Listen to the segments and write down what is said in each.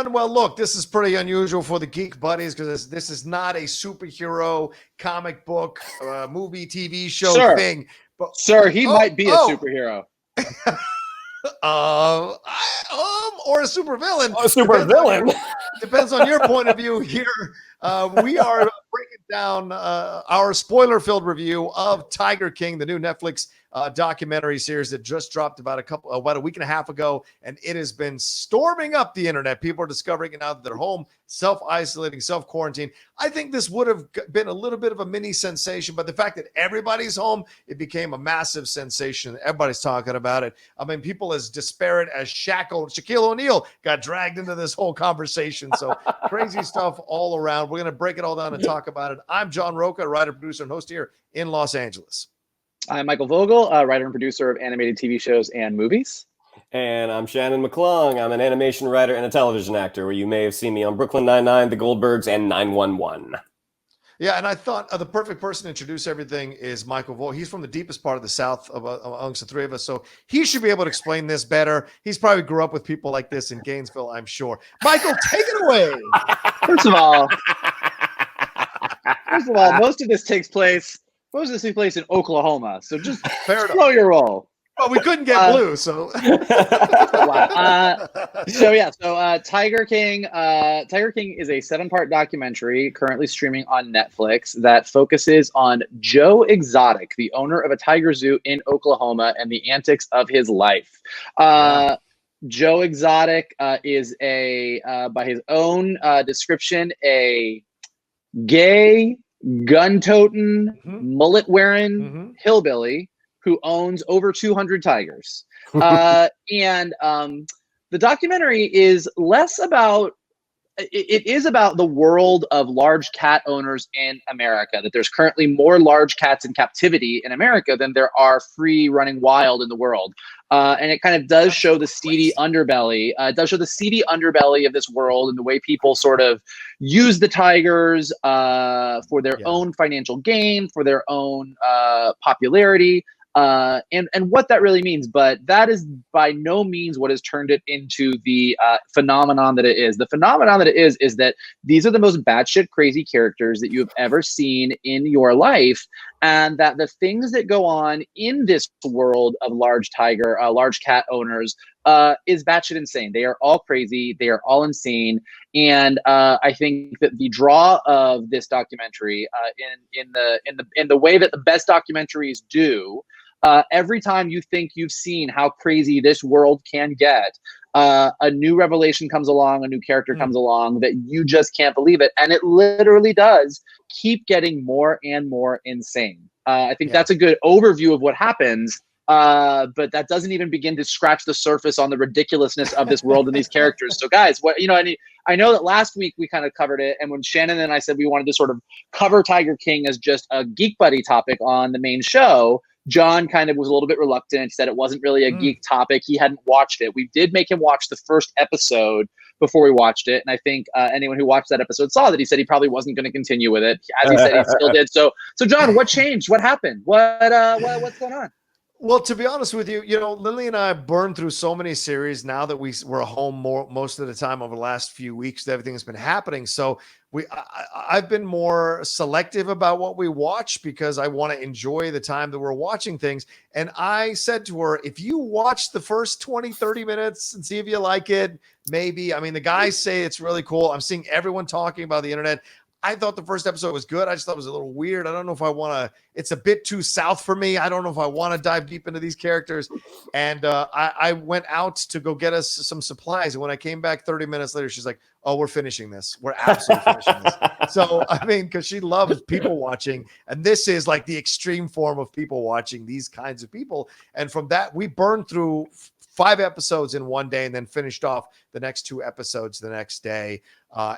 everyone. Well, look, this is pretty unusual for the Geek Buddies because this is not a superhero comic book, movie, TV show thing. But he might be a superhero. Or a super villain. A super villain. Depends on your point of view here. We are breaking down our spoiler-filled review of Tiger King, the new Netflix documentary series that just dropped about a week and a half ago, and it has been storming up the internet. People are discovering it now that they're home, self-isolating, self-quarantine. I think this would have been a little bit of a mini sensation, but the fact that everybody's home, it became a massive sensation. Everybody's talking about it. I mean, people as disparate as Shaquille O'Neal got dragged into this whole conversation. So crazy stuff all around. We're going to break it all down and talk about it. I'm John Rocha, writer, producer, and host here in Los Angeles. I'm Michael Vogel, writer and producer of animated TV shows and movies. And I'm Shannon McClung. I'm an animation writer and a television actor, where you may have seen me on Brooklyn Nine-Nine, The Goldbergs, and 911. Yeah, and I thought the perfect person to introduce everything is Michael Vogel. He's from the deepest part of the South amongst the three of us, so he should be able to explain this better. He's probably grew up with people like this in Gainesville, I'm sure. Michael, take it away. First of all, most of this takes place in Oklahoma. So just slow your roll. Well, we couldn't get blue, so. Wow. Tiger King. Tiger King is a 7-part documentary currently streaming on Netflix that focuses on Joe Exotic, the owner of a tiger zoo in Oklahoma, and the antics of his life. Joe Exotic is by his own description, a gay, gun-toting, mullet-wearing hillbilly who owns over 200 tigers. And the documentary is less about, it is about the world of large cat owners in America, that there's currently more large cats in captivity in America than there are free running wild in the world. And it kind of does show the seedy underbelly. It does show the seedy underbelly of this world and the way people sort of use the tigers for their own financial gain, for their own popularity. And what that really means, but that is by no means what has turned it into the phenomenon that it is. The phenomenon that it is that these are the most batshit crazy characters that you have ever seen in your life, and that the things that go on in this world of large cat owners is batshit insane. They are all crazy. They are all insane. And I think that the draw of this documentary, in the way that the best documentaries do, every time you think you've seen how crazy this world can get, a new revelation comes along, a new character comes along that you just can't believe it. And it literally does keep getting more and more insane. I think that's a good overview of what happens. But that doesn't even begin to scratch the surface on the ridiculousness of this world and these characters. So guys, I know that last week we kind of covered it. And when Shannon and I said we wanted to sort of cover Tiger King as just a Geek Buddy topic on the main show, John kind of was a little bit reluctant. He said it wasn't really a geek topic. He hadn't watched it. We did make him watch the first episode before we watched it. And I think anyone who watched that episode saw that he said he probably wasn't going to continue with it. As he said, he still did. So John, what changed? What happened? What's going on? Well, to be honest with you, Lily and I burned through so many series now that we're home most of the time over the last few weeks. Everything has been happening. So I've been more selective about what we watch because I want to enjoy the time that we're watching things. And I said to her, if you watch the first 20, 30 minutes and see if you like it, maybe. I mean, the guys say it's really cool. I'm seeing everyone talking about the internet. I thought the first episode was good. I just thought it was a little weird. I don't know if I want to, it's a bit too South for me. I don't know if I want to dive deep into these characters. And I went out to go get us some supplies. And when I came back 30 minutes later, she's like, oh, we're finishing this. We're absolutely finishing this. So, I mean, because she loves people watching. And this is like the extreme form of people watching, these kinds of people. And from that, we burned through 5 episodes in one day and then finished off the next 2 episodes the next day.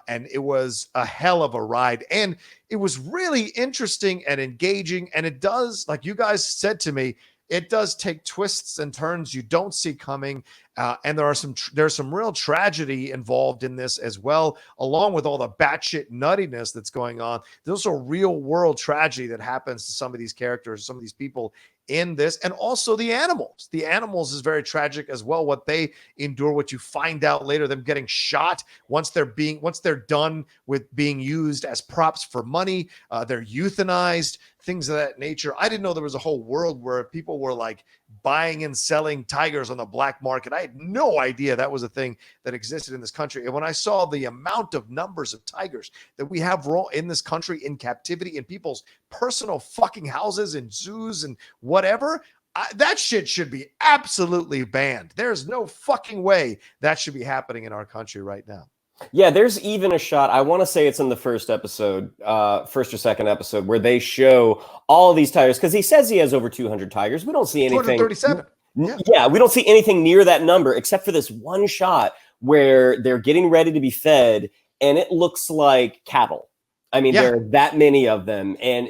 And it was a hell of a ride. And it was really interesting and engaging. And it does, like you guys said to me, it does take twists and turns you don't see coming. And there's some real tragedy involved in this as well, along with all the batshit nuttiness that's going on. There's also real world tragedy that happens to some of these characters, some of these people in this, and also the animals. The animals is very tragic as well, what they endure, what you find out later, them getting shot once they're done with being used as props for money. They're euthanized, things of that nature. I didn't know there was a whole world where people were like buying and selling tigers on the black market. I had no idea that was a thing that existed in this country. And when I saw the amount of numbers of tigers that we have in this country in captivity in people's personal fucking houses and zoos and whatever, that shit should be absolutely banned. There's no fucking way that should be happening in our country right now. Yeah, there's even a shot, I want to say it's in the first episode, first or second episode, where they show all of these tigers, because he says he has over 200 tigers. We don't see anything. 237. Yeah, we don't see anything near that number, except for this one shot where they're getting ready to be fed, and it looks like cattle. I mean, there are that many of them, and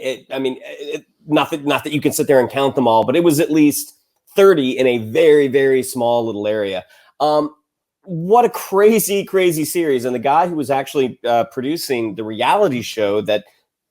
not that you can sit there and count them all, but it was at least 30 in a very, very small little area. What a crazy, crazy series. And the guy who was actually producing the reality show that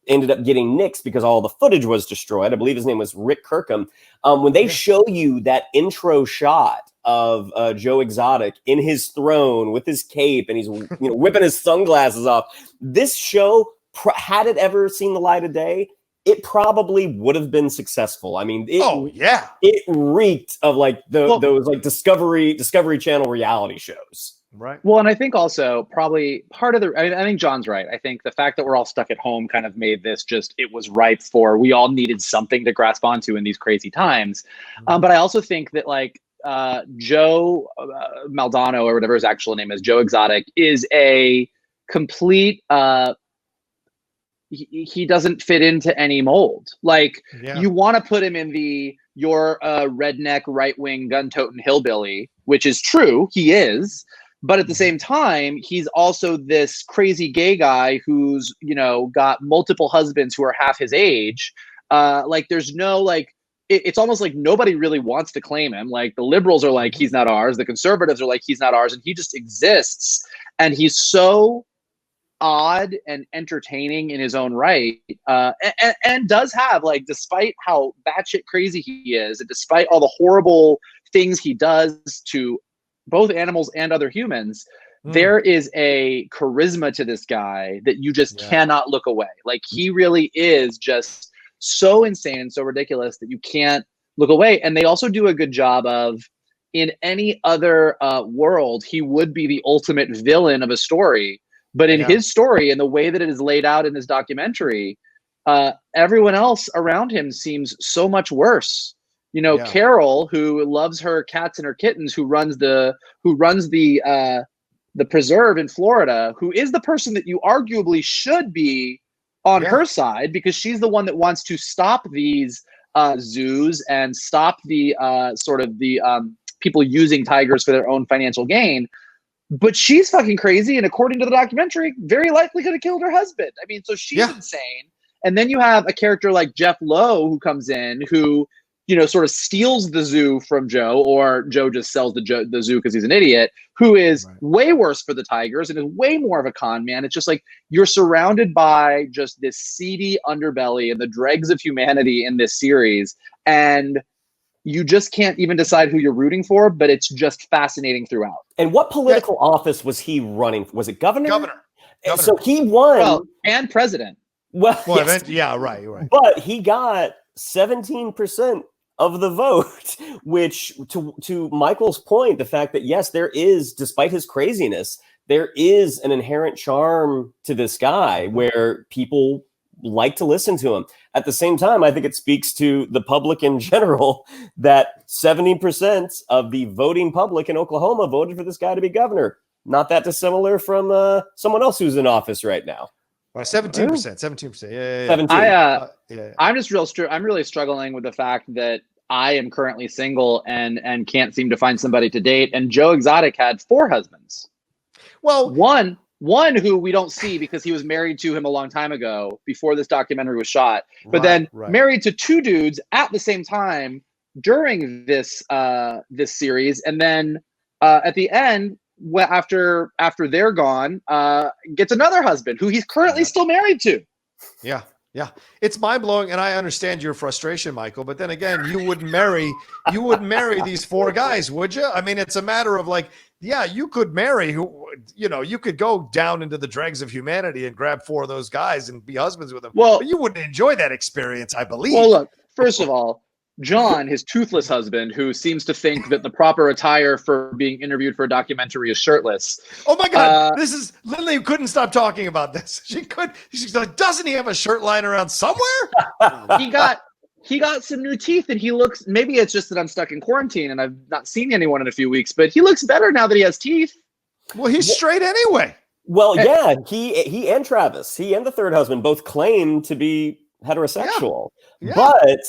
ended up getting nixed because all the footage was destroyed, I believe his name was Rick Kirkham. When they show you that intro shot of Joe Exotic in his throne with his cape and he's whipping his sunglasses off, this show, had it ever seen the light of day, it probably would have been successful. I mean, it reeked of like those like Discovery Channel reality shows. Right. Well, and I think also probably part of I think John's right. I think the fact that we're all stuck at home kind of made this it was ripe for, we all needed something to grasp onto in these crazy times. But I also think that like Joe Maldonado, or whatever his actual name is, Joe Exotic, is a complete he doesn't fit into any mold. Like you want to put him in you're a redneck right-wing gun-toting hillbilly, which is true, he is. But at the same time, he's also this crazy gay guy who's, got multiple husbands who are half his age. Like there's no like, it's almost like nobody really wants to claim him. Like the liberals are like, he's not ours. The conservatives are like, he's not ours. And he just exists. And he's so odd and entertaining in his own right, and does have, like, despite how batshit crazy he is, and despite all the horrible things he does to both animals and other humans, there is a charisma to this guy that you just cannot look away. Like he really is just so insane and so ridiculous that you can't look away. And they also do a good job of, in any other world, he would be the ultimate villain of a story. But in his story and the way that it is laid out in this documentary, everyone else around him seems so much worse. Carol, who loves her cats and her kittens, who runs the preserve in Florida, who is the person that you arguably should be on her side, because she's the one that wants to stop these zoos and stop the people using tigers for their own financial gain. But she's fucking crazy, and according to the documentary, very likely could have killed her husband. I mean, so she's insane. And then you have a character like Jeff Lowe who comes in, who, sort of steals the zoo from Joe, or Joe just sells the zoo because he's an idiot, who is way worse for the tigers and is way more of a con man. It's just like you're surrounded by just this seedy underbelly and the dregs of humanity in this series. And you just can't even decide who you're rooting for, but it's just fascinating throughout. And what political office was he running? Was it governor? Governor. So he won. And president. Well, yes. Right. But he got 17% of the vote, which, to Michael's point, the fact that, yes, there is, despite his craziness, there is an inherent charm to this guy where people like to listen to him. At the same time, I think it speaks to the public in general that 70% of the voting public in Oklahoma voted for this guy to be governor. Not that dissimilar from someone else who's in office right now. Well, 17%. Yeah. 17. I'm really struggling with the fact that I am currently single and can't seem to find somebody to date. And Joe Exotic had 4 husbands. Well, one who we don't see because he was married to him a long time ago before this documentary was shot, but then married to 2 dudes at the same time during this series. And then at the end, after they're gone, gets another husband who he's currently still married to. Yeah. Yeah, it's mind blowing, and I understand your frustration, Michael. But then again, you wouldn't marry these four guys, would you? I mean, it's a matter of like, yeah, you could marry you could go down into the dregs of humanity and grab four of those guys and be husbands with them. Well, but you wouldn't enjoy that experience, I believe. Well, look, first of all, John, his toothless husband, who seems to think that the proper attire for being interviewed for a documentary is shirtless. Oh my God, this is Lindley couldn't stop talking about this. She's like, doesn't he have a shirt lying around somewhere? He got some new teeth, and he looks. Maybe it's just that I'm stuck in quarantine and I've not seen anyone in a few weeks, but he looks better now that he has teeth. Well, he's straight anyway. Well, yeah, he and Travis, he and the third husband both claim to be heterosexual, but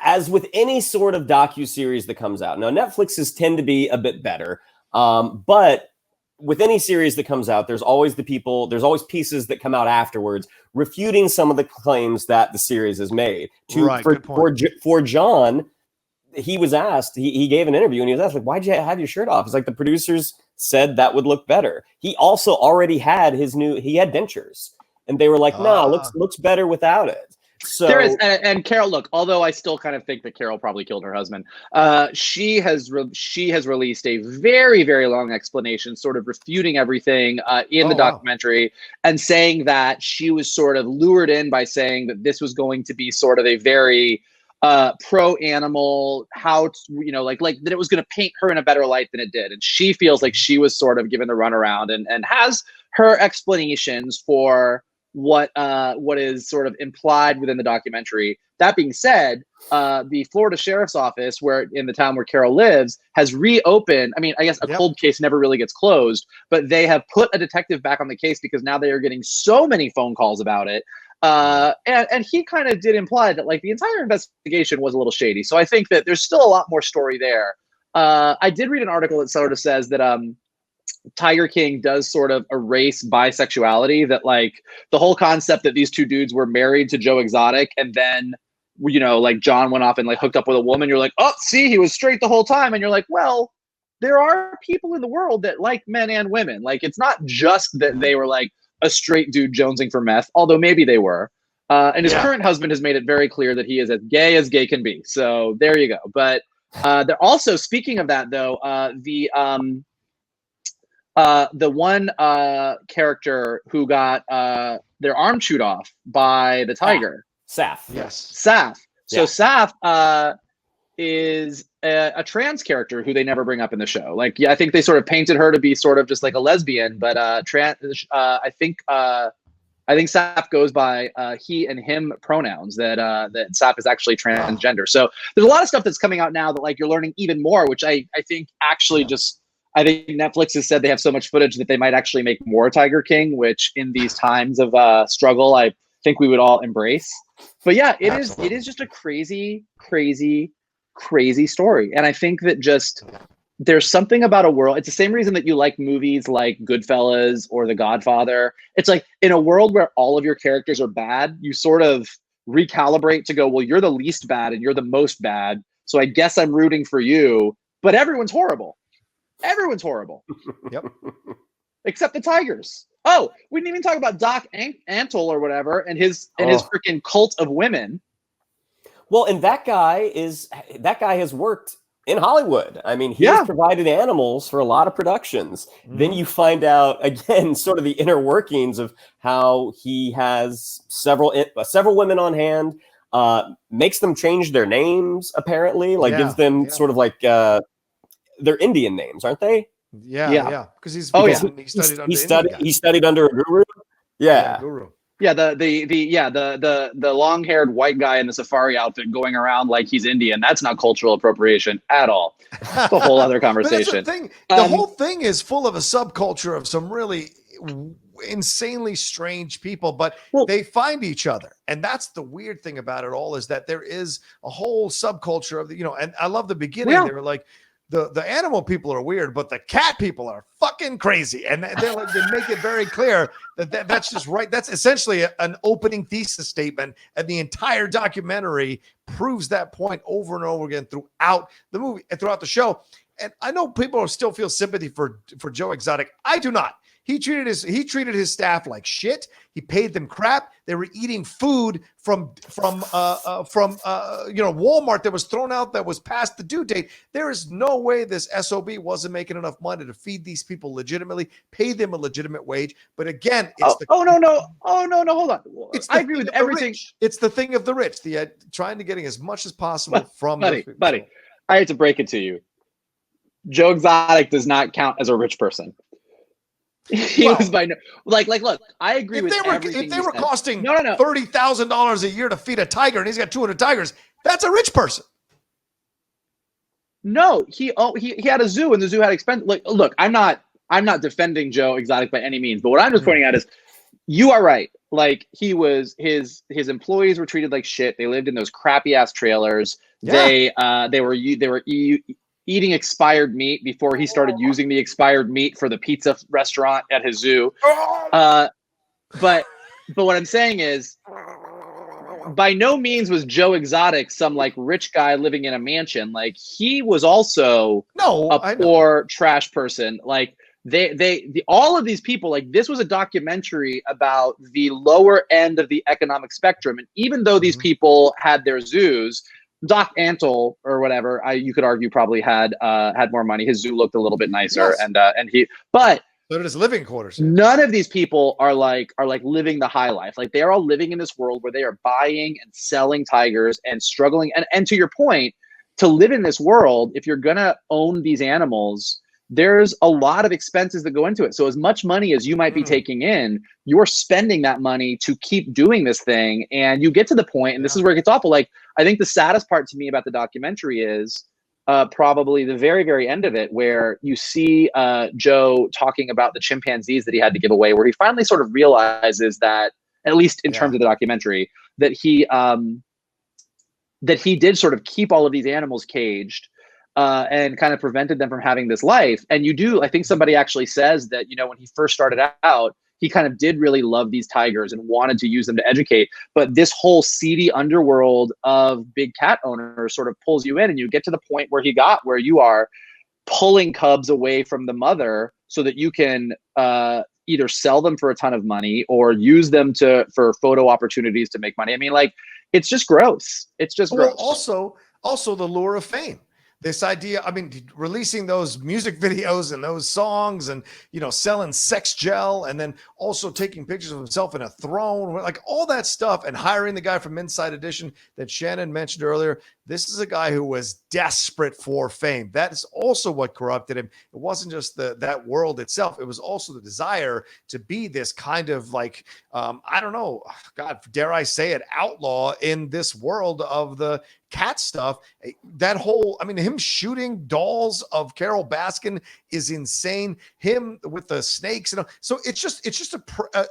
as with any sort of docuseries that comes out, now Netflix's tend to be a bit better, but with any series that comes out, there's always pieces that come out afterwards refuting some of the claims that the series has made. For John, he was asked, he gave an interview and he was asked, like, why'd you have your shirt off? It's like the producers said that would look better. He also already had he had dentures, and they were like, no, looks better without it. So there is, and Carol, look, although I still kind of think that Carol probably killed her husband, she has released a very, very long explanation, sort of refuting everything in the documentary, and saying that she was sort of lured in by saying that this was going to be sort of a very pro-animal, like that it was going to paint her in a better light than it did, and she feels like she was sort of given the runaround, and has her explanations for what is sort of implied within the documentary. That being said, the Florida Sheriff's Office, in the town where Carol lives, has reopened. I mean, I guess a cold case never really gets closed, but they have put a detective back on the case because now they are getting so many phone calls about it. And he kind of did imply that like the entire investigation was a little shady. So I think that there's still a lot more story there. I did read an article that sort of says that Tiger King does sort of erase bisexuality, that like the whole concept that these two dudes were married to Joe Exotic and then, like John went off and like hooked up with a woman. You're like, oh, see, he was straight the whole time. And you're like, well, there are people in the world that like men and women. Like, it's not just that they were like a straight dude jonesing for meth, although maybe they were. And his current husband has made it very clear that he is as gay can be. So there you go. But they're also, speaking of that though, the one character who got their arm chewed off by the tiger, Saf. Yes, Saf. So Saf is a trans character who they never bring up in the show. Like, I think they sort of painted her to be sort of just like a lesbian, but I think Saf goes by he and him pronouns. That Saf is actually transgender. So there's a lot of stuff that's coming out now that like you're learning even more, which I think actually I think Netflix has said they have so much footage that they might actually make more Tiger King, which in these times of struggle, I think we would all embrace. But yeah, it is just a crazy, crazy, crazy story. And I think that just there's something about a world. It's the same reason that you like movies like Goodfellas or The Godfather. It's like in a world where all of your characters are bad, you sort of recalibrate to go, well, you're the least bad and you're the most bad. So I guess I'm rooting for you, but everyone's horrible. Everyone's horrible. Yep. Except the Tigers. Oh, we didn't even talk about Doc Antle or whatever and his freaking cult of women. Well, and that guy has worked in Hollywood. I mean, he has provided animals for a lot of productions. Mm-hmm. Then you find out again, sort of the inner workings of how he has several women on hand, makes them change their names, apparently, like gives them sort of like, they're Indian names, aren't they? Yeah. Because he studied under a guru. Yeah, guru. Yeah, the long-haired white guy in the safari outfit going around like he's Indian. That's not cultural appropriation at all. It's a whole other conversation. The whole thing is full of a subculture of some really insanely strange people, but they find each other. And that's the weird thing about it all, is that there is a whole subculture of and I love the beginning. They were like, the animal people are weird, but the cat people are fucking crazy. And they make it very clear that's just right. That's essentially an opening thesis statement. And the entire documentary proves that point over and over again throughout the movie and throughout the show. And I know people still feel sympathy for Joe Exotic. I do not. He treated his staff like shit. He paid them crap. They were eating food from Walmart that was thrown out, that was past the due date. There is no way this SOB wasn't making enough money to feed these people legitimately, pay them a legitimate wage. But again, it's no, hold on. I agree with everything. It's the thing of the rich, trying to getting as much as possible from buddy. I hate to break it to you. Joe Exotic does not count as a rich person. He was by no, look, I agree with everything. If they were costing $30,000 a year to feed a tiger and he's got 200 tigers, that's a rich person. No, he had a zoo and the zoo had expense. Look, I'm not defending Joe Exotic by any means, but what I'm just pointing out is you are right. Like his employees were treated like shit. They lived in those crappy ass trailers. Yeah. They were eating expired meat before he started using the expired meat for the pizza restaurant at his zoo. But what I'm saying is, by no means was Joe Exotic some like rich guy living in a mansion. Like he was also a poor trash person. Like all of these people, like this was a documentary about the lower end of the economic spectrum. And even though these people had their zoos, Doc Antle or whatever, you could argue probably had more money. His zoo looked a little bit nicer, yes. But so did his living quarters. None of these people are like living the high life. Like they are all living in this world where they are buying and selling tigers and struggling. And to your point, to live in this world, if you're gonna own these animals, there's a lot of expenses that go into it. So as much money as you might be taking in, you're spending that money to keep doing this thing. And you get to the point, and this is where it gets awful. Like, I think the saddest part to me about the documentary is probably the very, very end of it, where you see Joe talking about the chimpanzees that he had to give away, where he finally sort of realizes that, at least in terms of the documentary, that he did sort of keep all of these animals caged and kind of prevented them from having this life. And I think somebody actually says that, when he first started out, he kind of did really love these tigers and wanted to use them to educate. But this whole seedy underworld of big cat owners sort of pulls you in, and you get to the point where you are pulling cubs away from the mother so that you can either sell them for a ton of money or use them for photo opportunities to make money. I mean, like, it's just gross. It's just gross. Also the lure of fame. This idea, I mean, releasing those music videos and those songs and, selling sex gel, and then also taking pictures of himself in a throne, like all that stuff, and hiring the guy from Inside Edition that Shannon mentioned earlier. This is a guy who was desperate for fame. That is also what corrupted him. It wasn't just that world itself. It was also the desire to be this kind of like, I don't know, God, dare I say it, outlaw in this world of the cat stuff. That whole, I mean, him shooting dolls of Carol Baskin is insane. Him with the snakes, so it's just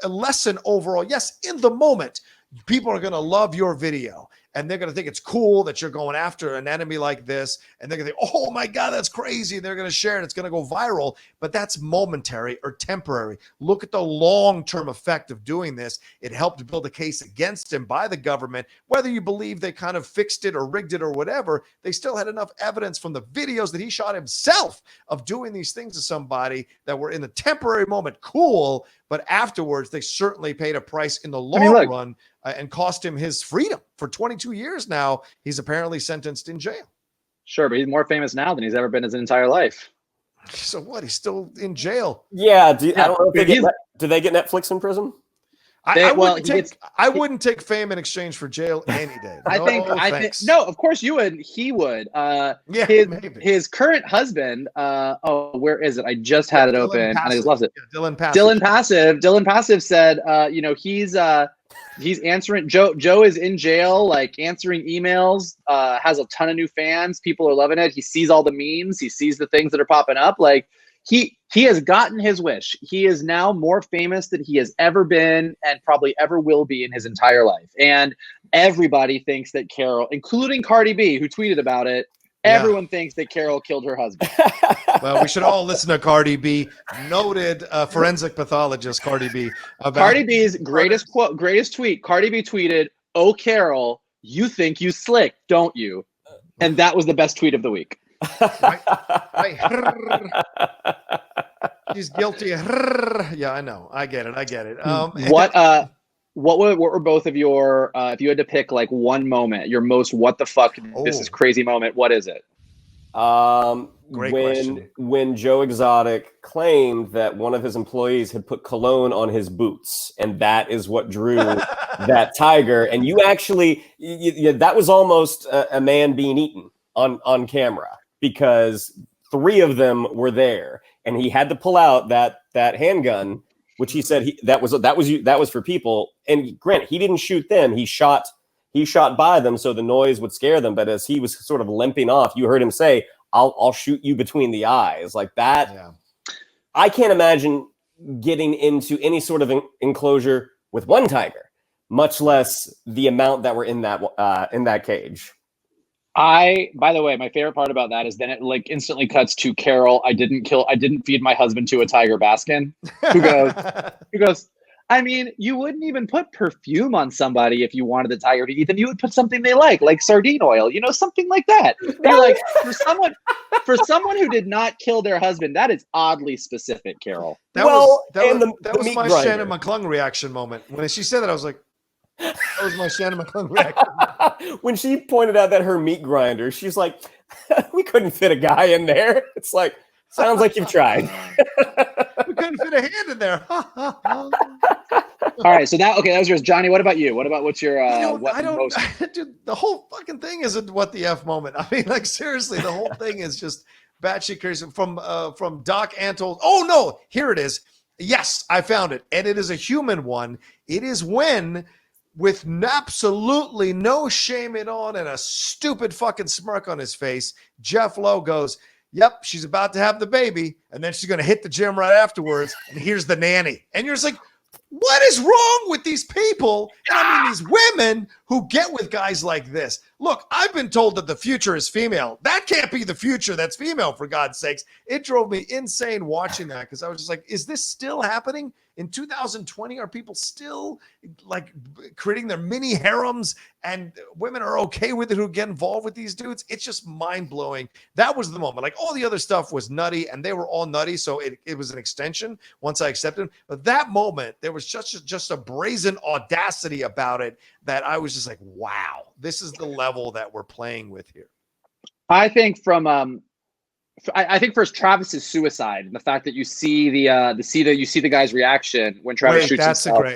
a lesson overall. Yes, in the moment, people are going to love your video, and they're going to think it's cool that you're going after an enemy like this, and they're going to think, oh my God, that's crazy, and they're going to share it. It's going to go viral, but that's momentary or temporary. Look at the long-term effect of doing this. It helped build a case against him by the government. Whether you believe they kind of fixed it or rigged it or whatever, they still had enough evidence from the videos that he shot himself of doing these things to somebody that were in the temporary moment cool, but afterwards they certainly paid a price in the long run and cost him his freedom. For 22 years now, he's apparently sentenced in jail. Sure, but he's more famous now than he's ever been his entire life. So what? He's still in jail. Yeah. I don't know if do they get Netflix in prison? I wouldn't take fame in exchange for jail any day. I think no, of course you would. He would. His current husband. Where is it? I just had it open and I just lost it. Yeah, Dylan Passive. Dylan Passive said, he's answering. Joe is in jail, like answering emails. Has a ton of new fans. People are loving it. He sees all the memes. He sees the things that are popping up. Like he has gotten his wish. He is now more famous than he has ever been and probably ever will be in his entire life. And everybody thinks that Carol, including Cardi B, who tweeted about it, everyone thinks that Carol killed her husband. Well, we should all listen to Cardi B, noted forensic pathologist Cardi B. Cardi B's greatest tweet. Cardi B tweeted, "Oh, Carol, you think you slick, don't you?" And that was the best tweet of the week. Right. She's guilty. Yeah, I know. I get it. What were both of your if you had to pick like one moment, your most what the fuck this is crazy moment, what is it? Great question. When Joe Exotic claimed that one of his employees had put cologne on his boots, and that is what drew that tiger. And you actually, that was almost a man being eaten on camera, because 3 of them were there, and he had to pull out that handgun, which he said that was for people. And granted, he didn't shoot them; he shot by them so the noise would scare them. But as he was sort of limping off, you heard him say, I'll shoot you between the eyes, like that. Yeah. I can't imagine getting into any sort of enclosure with one tiger, much less the amount that were in that cage. By the way, my favorite part about that is then it like instantly cuts to Carol. I didn't feed my husband to a tiger Baskin, who goes, I mean, you wouldn't even put perfume on somebody if you wanted the tiger to eat them. You would put something they like sardine oil, something like that. You're like, for someone who did not kill their husband, that is oddly specific, Carol. That was my Shannon McClung reaction moment. When she said that, I was like, that was my Shannon McClung reaction. When she pointed out that her meat grinder, she's like, we couldn't fit a guy in there. It's like, sounds like you've tried. We couldn't fit a hand in there. All right, so that was yours, Johnny. What about you? What's your? Dude, the whole fucking thing is a what the F moment. I mean, like seriously, the whole thing is just batshit crazy. From Doc Antle. Oh no, here it is. Yes, I found it, and it is a human one. It is when, with absolutely no shame at all and a stupid fucking smirk on his face, Jeff Lowe goes, yep, she's about to have the baby, and then she's going to hit the gym right afterwards, and here's the nanny. And you're just like, what is wrong with these people? And I mean, these women who get with guys like this. Look, I've been told that the future is female. That can't be the future that's female, for God's sakes. It drove me insane watching that, because I was just like, is this still happening? In 2020, are people still like creating their mini harems, and women are okay with it who get involved with these dudes? It's just mind-blowing. That was the moment. Like, all the other stuff was nutty, and they were all nutty, so it was an extension once I accepted them. But that moment, there was just a brazen audacity about it that I was just like, wow, this is the level that we're playing with here. I think I think first Travis's suicide, and the fact that you see the guy's reaction when Travis shoots himself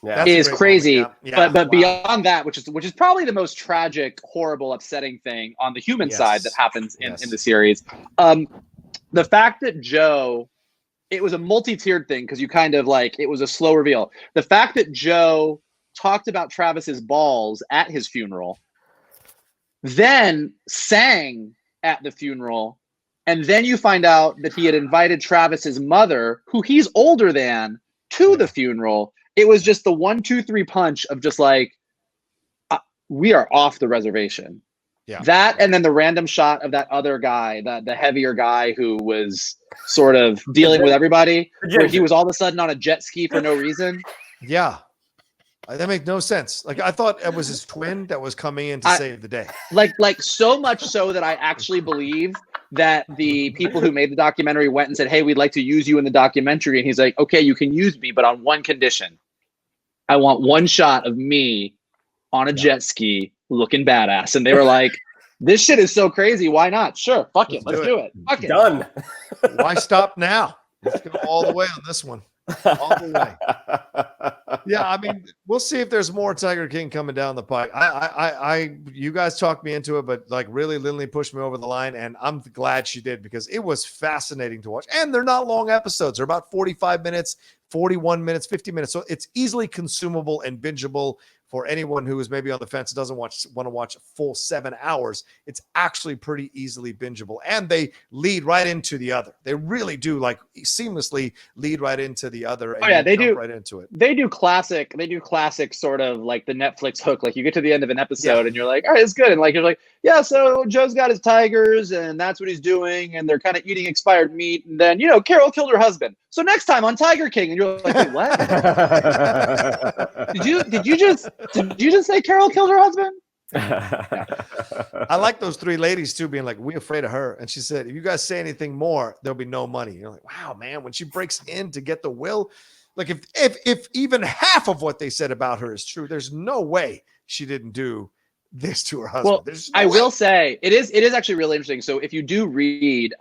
is crazy. But beyond that, which is probably the most tragic, horrible, upsetting thing on the human side that happens in the series, the fact that Joe, it was a multi-tiered thing, because you kind of like, it was a slow reveal. The fact that Joe talked about Travis's balls at his funeral, then sang at the funeral. And then you find out that he had invited Travis's mother, who he's older than, to the funeral. It was just the 1, 2, 3 punch of just like, we are off the reservation. Yeah. That, and then the random shot of that other guy, the heavier guy who was sort of dealing with everybody, where he was all of a sudden on a jet ski for no reason. Yeah. That makes no sense. Like, I thought it was his twin that was coming in to save the day. Like so much so that I actually believe that the people who made the documentary went and said, hey, we'd like to use you in the documentary. And he's like, okay, you can use me, but on one condition. I want one shot of me on a jet ski looking badass. And they were like, this shit is so crazy. Why not? Sure. Fuck it. Let's do it. Fuck it. Done. Why stop now? Let's go all the way on this one. All the way. Yeah, I mean, we'll see if there's more Tiger King coming down the pike. You guys talked me into it, but like really, Lindley pushed me over the line, and I'm glad she did, because it was fascinating to watch. And they're not long episodes; they're about 45 minutes, 41 minutes, 50 minutes, so it's easily consumable and bingeable for anyone who is maybe on the fence and doesn't want to watch a full 7 hours. It's actually pretty easily bingeable, and they lead right into the other. They really do like seamlessly lead right into the other. And they do right into it. They do classic sort of like the Netflix hook. Like, you get to the end of an episode and you're like, all right, it's good. And like, you're like, yeah, so Joe's got his tigers and that's what he's doing. And they're kind of eating expired meat. And then, Carol killed her husband. So next time on Tiger King. And you're like, wait, what? Did you just say Carol killed her husband? I like those three ladies too, being like, we're afraid of her. And she said, if you guys say anything more, there'll be no money. You're like, wow, man, when she breaks in to get the will, like if even half of what they said about her is true, there's no way she didn't do this to her husband. Well, I will say it is actually really interesting. So if you do read,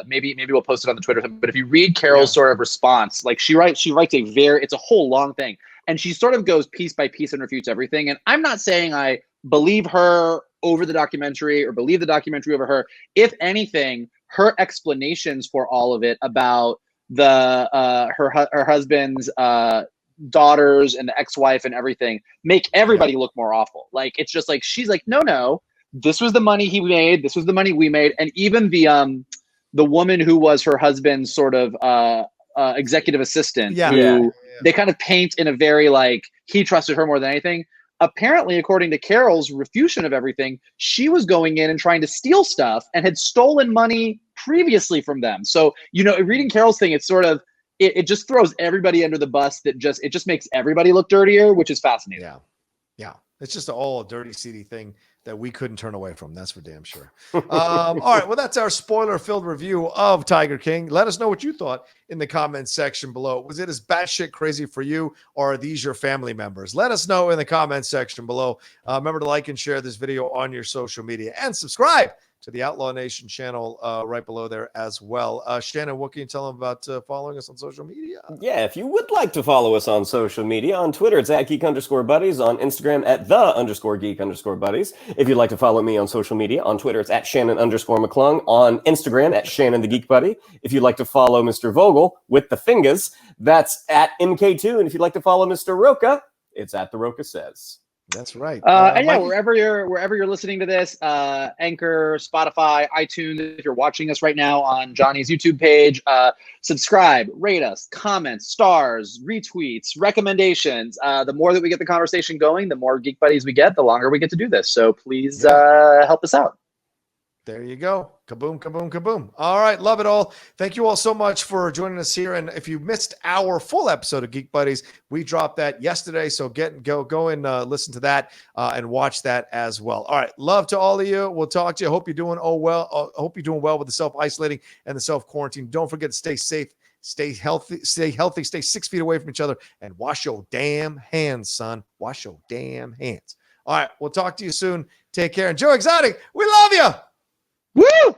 maybe we'll post it on the Twitter, but if you read Carol's sort of response, like she writes it's a whole long thing, and she sort of goes piece by piece and refutes everything. And I'm not saying I believe her over the documentary or believe the documentary over her. If anything, her explanations for all of it about the her husband's daughters and the ex-wife and everything make everybody look more awful. Like, it's just like, she's like, no, this was the money he made, this was the money we made. And even the woman who was her husband's sort of executive assistant, they kind of paint in a very like, he trusted her more than anything. Apparently, according to Carol's refutation of everything, she was going in and trying to steal stuff and had stolen money previously from them. So, reading Carol's thing, it's sort of, it just throws everybody under the bus. It just makes everybody look dirtier, which is fascinating. Yeah. It's just an all dirty, seedy thing that we couldn't turn away from. That's for damn sure. All right. Well, that's our spoiler-filled review of Tiger King. Let us know what you thought in the comments section below. Was it as batshit crazy for you, or are these your family members? Let us know in the comments section below. Remember to like and share this video on your social media, and subscribe to the Outlaw Nation channel right below there as well. Shannon, what can you tell them about following us on social media? Yeah, if you would like to follow us on social media, on Twitter, it's at geek_buddies, on Instagram at _geek_buddies. If you'd like to follow me on social media, on Twitter, it's at Shannon_McClung, on Instagram at Shannon the Geek Buddy. If you'd like to follow Mr. Vogel with the fingers, that's at MK2. And if you'd like to follow Mr. Rocha, it's at The Rocha Says. That's right. And yeah, wherever you're listening to this, Anchor, Spotify, iTunes, if you're watching us right now on Johnny's YouTube page, subscribe, rate us, comments, stars, retweets, recommendations. The more that we get the conversation going, the more Geek Buddies we get, the longer we get to do this. So please help us out. There you go. Kaboom, kaboom, kaboom. All right. Love it all. Thank you all so much for joining us here. And if you missed our full episode of Geek Buddies, we dropped that yesterday. So go and listen to that and watch that as well. All right. Love to all of you. We'll talk to you. Hope you're doing hope you're doing well with the self-isolating and the self-quarantine. Don't forget to stay safe, stay healthy, stay 6 feet away from each other, and wash your damn hands, son. Wash your damn hands. All right. We'll talk to you soon. Take care. And Joe Exotic, we love you. Woo!